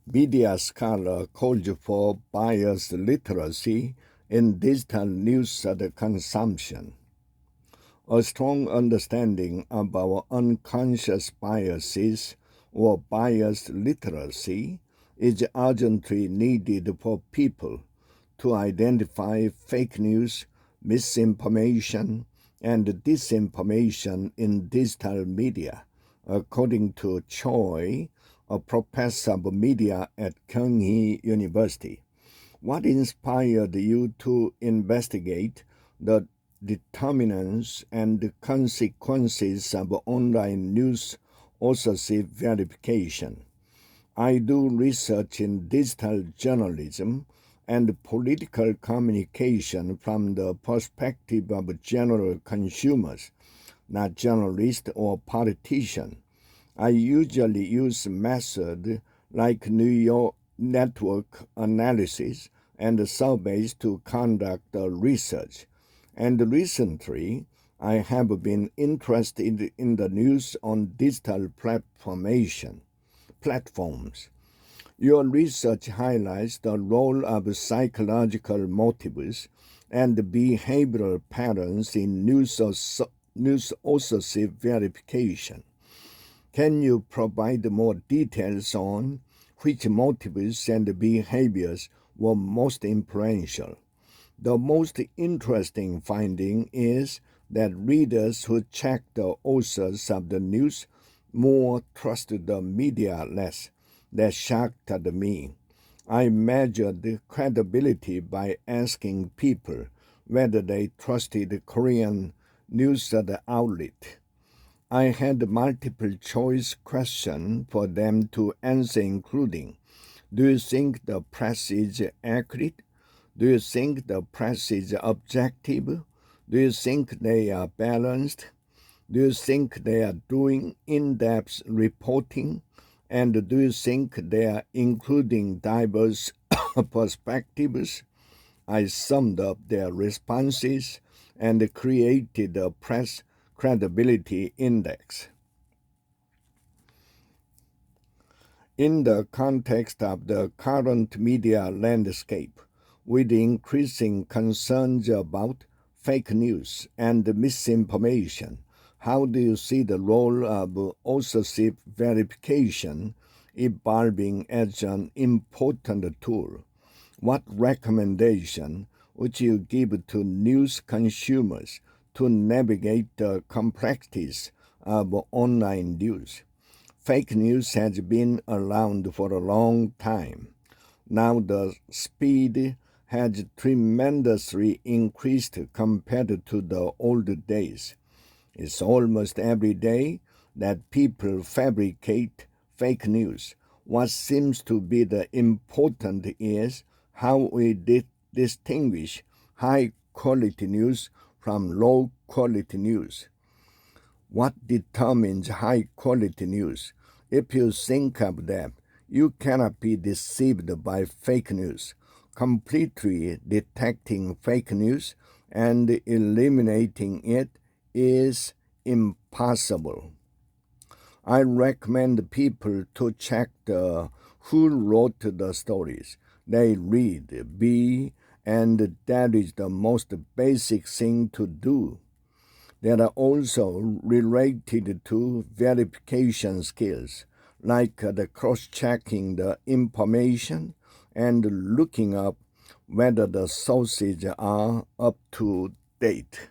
Media scholar calls for bias literacy in digital news consumption. A strong understanding of our unconscious biases or bias literacy is urgently needed for people to identify fake news, misinformation, and disinformation in digital media, according to Choi, a professor of media at Kyunghee University. What inspired you to investigate the determinants and consequences of online news authorship verification? I do research in digital journalism and political communication from the perspective of general consumers, not journalists or politicians. I usually use methods like neural network analysis and surveys to conduct research. And recently, I have been interested in the news on digital platforms. Your research highlights the role of psychological motives and behavioral patterns in news authorship verification. Can you provide more details on which motives and behaviors were most influential? The most interesting finding is that readers who check the authors of the news more trust the media less. That shocked me. I measured credibility by asking people whether they trusted Korean news outlet. I had multiple choice questions for them to answer, including, do you think the press is accurate? Do you think the press is objective? Do you think they are balanced? Do you think they are doing in-depth reporting? And do you think they are including diverse perspectives? I summed up their responses and created a press credibility index. In the context of the current media landscape, with increasing concerns about fake news and misinformation, how do you see the role of authorship verification evolving as an important tool? What recommendation would you give to news consumers to navigate the complexities of online news? Fake news has been around for a long time. Now the speed has tremendously increased compared to the old days. It's almost every day that people fabricate fake news. What seems to be the important is how we distinguish high-quality news from low-quality news. What determines high-quality news? If you think of that, you cannot be deceived by fake news. Completely detecting fake news and eliminating it is impossible. I recommend people to check who wrote the stories they read, and that is the most basic thing to do. They are also related to verification skills, like the cross-checking the information and looking up whether the sources are up to date.